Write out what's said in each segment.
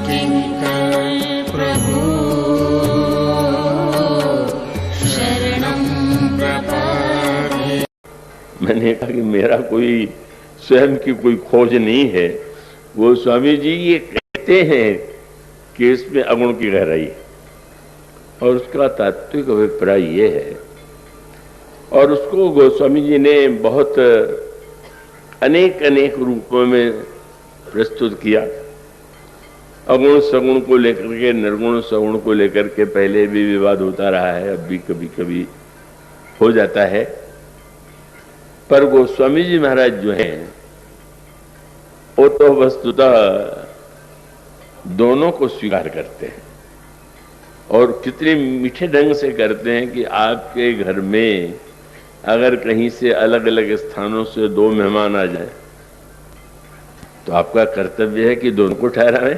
किंकर प्रभु शरणं प्रपद्ये। मैंने कहा कि मेरा कोई स्वयं की कोई खोज नहीं है। वो स्वामी जी ये कहते हैं कि इसमें अगुण की गहराई है, और उसका तात्विक अभिप्राय ये है, और उसको गोस्वामी जी ने बहुत अनेक अनेक रूपों में प्रस्तुत किया। अगुण सगुण को लेकर के, निर्गुण सगुण को लेकर के पहले भी विवाद होता रहा है, अब भी कभी कभी हो जाता है। पर गोस्वामी जी महाराज जो हैं वो तो वस्तुतः दोनों को स्वीकार करते हैं, और कितने मीठे ढंग से करते हैं कि आपके घर में अगर कहीं से अलग अलग स्थानों से दो मेहमान आ जाए तो आपका कर्तव्य है कि दोनों को ठहराएं।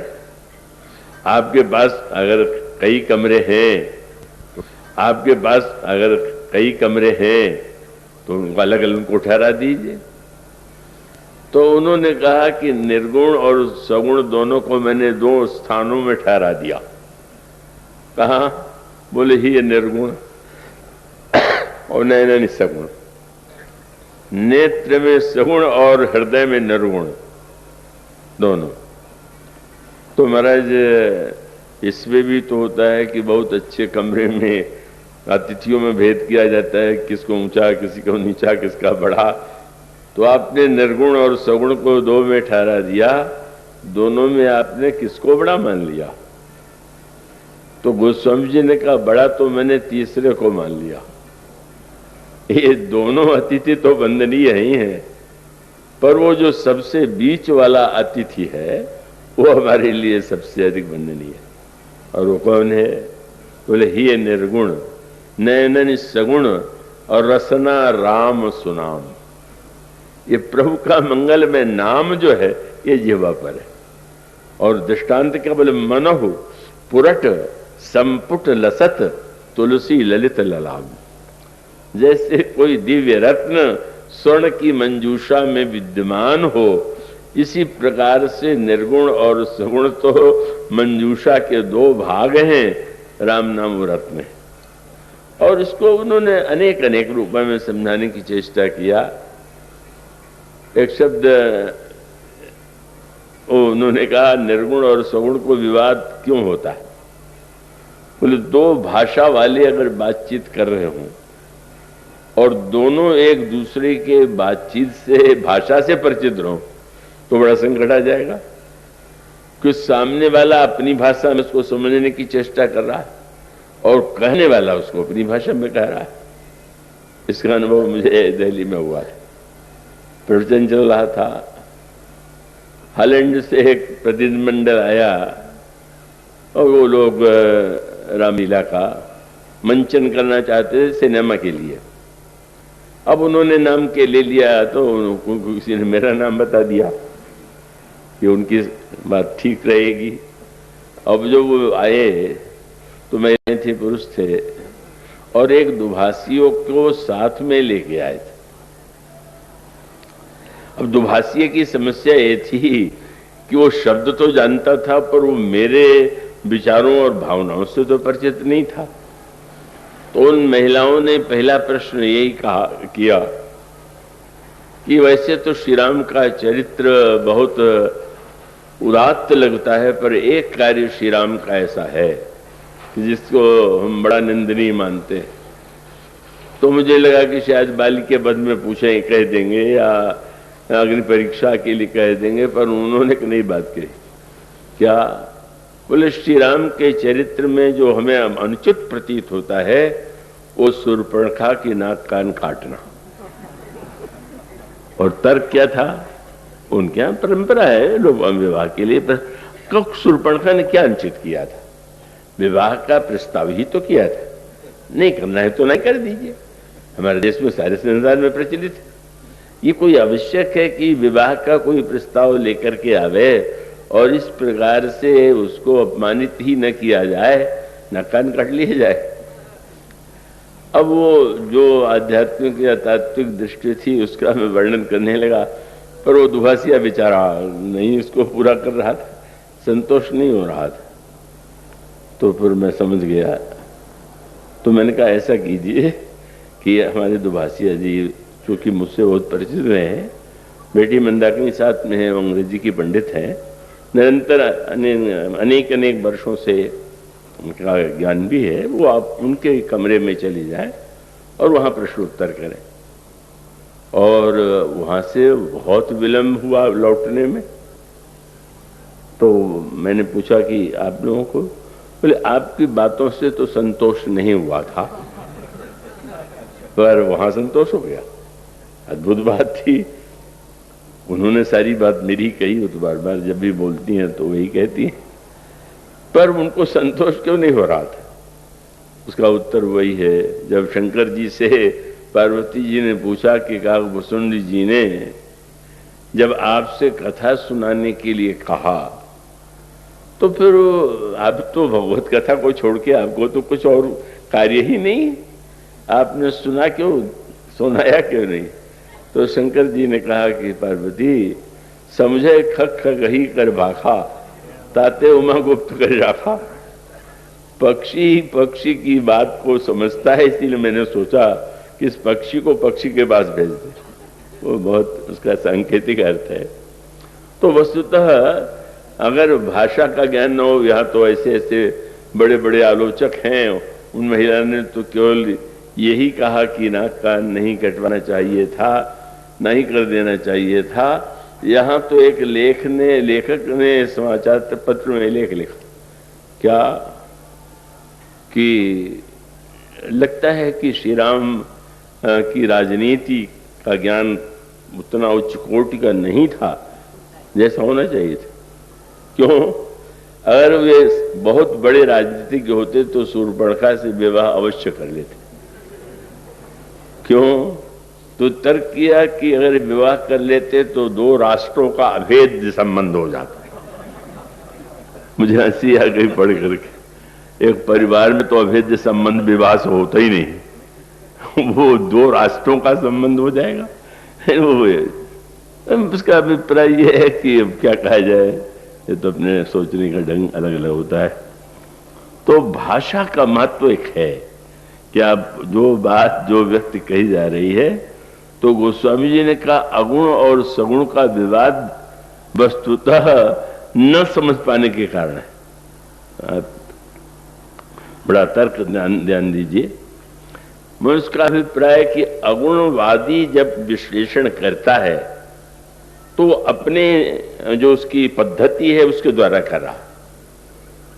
आपके पास अगर कई कमरे हैं तो उनको अलग अलग को ठहरा दीजिए। तो उन्होंने कहा कि निर्गुण और सगुण दोनों को मैंने दो स्थानों में ठहरा दिया। कहा? बोले ही ये निर्गुण और नैन सगुण, नेत्र में सगुण और हृदय में निर्गुण दोनों। तो महाराज इसमें भी तो होता है कि बहुत अच्छे कमरे में अतिथियों में भेद किया जाता है, किसको ऊंचा, किसी को नीचा, किसका बड़ा। तो आपने निर्गुण और सगुण को दो में ठहरा दिया, दोनों में आपने किसको बड़ा मान लिया? तो गोस्वामी जी ने कहा बड़ा तो मैंने तीसरे को मान लिया। ये दोनों अतिथि तो वंदनीय ही हैं, पर वो जो सबसे बीच वाला अतिथि है वो हमारे लिए सबसे अधिक वंदनीय है। और वो कौन है? बोले ही निर्गुण, नयन सगुण और रसना राम सुनाम। ये प्रभु का मंगल में नाम जो है ये जिह्वा पर है। और दृष्टांत क्या बोले? मनहु पुरट संपुट लसत तुलसी ललित ललाम। जैसे कोई दिव्य रत्न स्वर्ण की मंजूषा में विद्यमान हो, इसी प्रकार से निर्गुण और सगुण तो मंजूषा के दो भाग हैं, राम नाम रत्न में। और इसको उन्होंने अनेक अनेक रूपों में समझाने की चेष्टा किया। एक शब्द उन्होंने कहा निर्गुण और सगुण को विवाद क्यों होता है? बोले दो भाषा वाले अगर बातचीत कर रहे हों और दोनों एक दूसरे के बातचीत से, भाषा से परिचित रहो तो बड़ा संकट आ जाएगा। कि सामने वाला अपनी भाषा में उसको समझने की चेष्टा कर रहा है और कहने वाला उसको अपनी भाषा में कह रहा है। इसका अनुभव मुझे दिल्ली में हुआ है। प्रवचन चल रहा था, हॉलैंड से एक प्रतिनिधिमंडल आया और वो लोग रामलीला का मंचन करना चाहते थे सिनेमा के लिए। अब उन्होंने नाम के ले लिया तो किसी ने मेरा नाम बता दिया कि उनकी बात ठीक रहेगी। अब जब वो आए तो मैं थे, पुरुष थे और एक दुभाषियों को साथ में लेके आए थे। अब दुभाषीय की समस्या ये थी कि वो शब्द तो जानता था पर वो मेरे विचारों और भावनाओं से तो परिचित नहीं था। तो उन महिलाओं ने पहला प्रश्न यही किया कि वैसे तो श्री राम का चरित्र बहुत उदात्त लगता है, पर एक कार्य श्री राम का ऐसा है कि जिसको हम बड़ा निंदनीय मानते हैं। तो मुझे लगा कि शायद बाली के बद में पूछे कह देंगे या अग्नि परीक्षा के लिए कह देंगे, पर उन्होंने नई बात कही। क्या? बोले श्री राम के चरित्र में जो हमें अनुचित प्रतीत होता है वो शूर्पणखा की नाक कान काटना। और तर्क क्या था? उनके यहाँ परंपरा है लोग विवाह के लिए, पर शूर्पणखा ने क्या अनुचित किया था? विवाह का प्रस्ताव ही तो किया था। नहीं करना है तो नहीं कर दीजिए। हमारे देश में सारे संसार में प्रचलित है। ये कोई आवश्यक है कि विवाह का कोई प्रस्ताव लेकर के आवे और इस प्रकार से उसको अपमानित ही न किया जाए, न कान काट लिए जाए। अब वो जो आध्यात्मिक या तात्विक दृष्टि थी उसका मैं वर्णन करने लगा, पर वो दुभाषिया बेचारा नहीं इसको पूरा कर रहा था। संतोष नहीं हो रहा था। तो फिर मैं समझ गया, तो मैंने कहा ऐसा कीजिए कि हमारे दुभाषिया जी चूँकि मुझसे बहुत परिचित रहे हैं, बेटी मंदाकिनी साथ में है, वो अंग्रेजी की पंडित हैं, निरंतर अनेक अनेक वर्षों से उनका ज्ञान भी है, वो आप उनके कमरे में चली जाए और वहाँ प्रश्नोत्तर करें। और वहाँ से बहुत विलम्ब हुआ लौटने में। तो मैंने पूछा कि आप लोगों को, बोले आपकी बातों से तो संतोष नहीं हुआ था, पर वहाँ संतोष हो गया। अद्भुत बात थी। उन्होंने सारी बात मेरी कही, वो तो बार बार जब भी बोलती हैं तो वही कहती हैं, पर उनको संतोष क्यों नहीं हो रहा था? उसका उत्तर वही है, जब शंकर जी से पार्वती जी ने पूछा कि काकभूषुंड जी ने जब आपसे कथा सुनाने के लिए कहा, तो फिर आप तो भगवत कथा को छोड़ के आपको तो कुछ और कार्य ही नहीं, आपने सुना क्यों, सुनाया क्यों नहीं? तो शंकर जी ने कहा कि पार्वती समझे खक खगही कर भाखा, ताते उमा गुप्त कर राखा। पक्षी पक्षी की बात को समझता है, इसीलिए मैंने सोचा कि इस पक्षी को पक्षी के पास भेज दे। वो बहुत उसका सांकेतिक अर्थ है। तो वस्तुतः अगर भाषा का ज्ञान न हो, यहाँ तो ऐसे ऐसे बड़े बड़े आलोचक हैं, उन महिला ने तो केवल यही कहा कि नाक कान नहीं कटवाना चाहिए था, नहीं कर देना चाहिए था। यहाँ तो एक लेखक ने समाचार पत्र में लेख लिखा क्या कि लगता है कि श्री राम की राजनीति का ज्ञान उतना उच्च कोटि का नहीं था जैसा होना चाहिए था। क्यों? अगर वे बहुत बड़े राजनीतिज्ञ होते तो शूर्पणखा से विवाह अवश्य कर लेते। क्यों? तो तर्क किया कि अगर विवाह कर लेते तो दो राष्ट्रों का अभेद्य संबंध हो जाता। मुझे हंसी आ गई पढ़ करके। एक परिवार में तो अभेद्य संबंध विवाह से होता ही नहीं, वो दो राष्ट्रों का संबंध हो जाएगा। उसका अभिप्राय यह है कि अब क्या कहा जाए, ये तो अपने सोचने का ढंग अलग अलग होता है। तो भाषा का महत्व एक है कि आप जो बात जो व्यक्ति कही जा रही है, तो गोस्वामी जी ने कहा अगुण और सगुण का विवाद वस्तुतः न समझ पाने के कारण है। बड़ा तर्क ध्यान दीजिए। मैं उसका अभिप्राय कि अगुणवादी जब विश्लेषण करता है तो अपने जो उसकी पद्धति है उसके द्वारा कर रहा,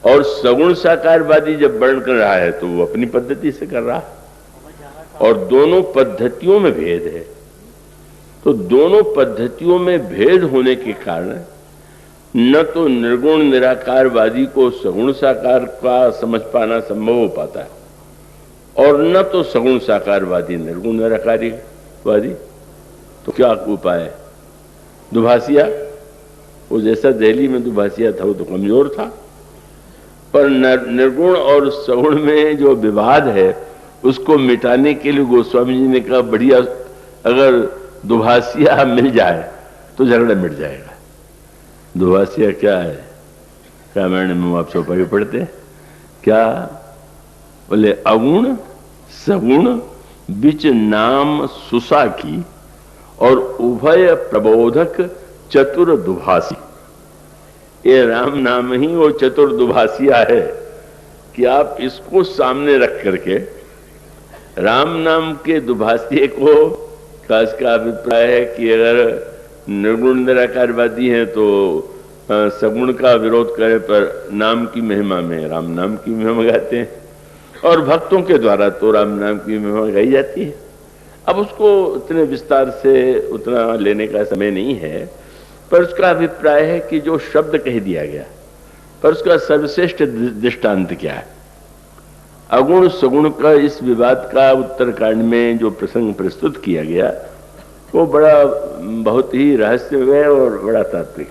और सगुण साकारवादी जब वर्णन कर रहा है तो वो अपनी पद्धति से कर रहा, और दोनों पद्धतियों में भेद है। तो दोनों पद्धतियों में भेद होने के कारण न तो निर्गुण निराकारवादी को सगुण साकार का समझ पाना संभव हो पाता है, और न तो सगुण साकारवादी निर्गुण निराकारवादी। तो क्या उपाय है? दुभाषिया, वो जैसा दिल्ली में दुभाषिया था वो तो कमजोर था, पर निर्गुण और सगुण में जो विवाद है उसको मिटाने के लिए गोस्वामी जी ने कहा बढ़िया, अगर दुभाषिया मिल जाए तो झगड़ा मिट जाएगा। दुभाषिया क्या है? रामायण में आप चौपाई पढ़ते हैं क्या? बोले अगुण सगुण बिच नाम सुसा की, और उभय प्रबोधक चतुर दुभाषी। ये राम नाम ही वो चतुर दुभाषिया है कि आप इसको सामने रख करके राम नाम के दुभाषिये को, खास का अभिप्राय है कि अगर निर्गुण निराकारवादी हैं तो सगुण का विरोध करे, पर नाम की महिमा में राम नाम की महिमा गाते हैं, और भक्तों के द्वारा तो राम नाम की महिमा गाई जाती है। अब उसको उतने विस्तार से उतना लेने का समय नहीं है, पर उसका अभिप्राय है कि जो शब्द कह दिया गया, पर उसका सर्वश्रेष्ठ दृष्टांत क्या है? अगुण सगुण का इस विवाद का उत्तरकांड में जो प्रसंग प्रस्तुत किया गया वो बड़ा बहुत ही रहस्यमय और बड़ा तात्विक।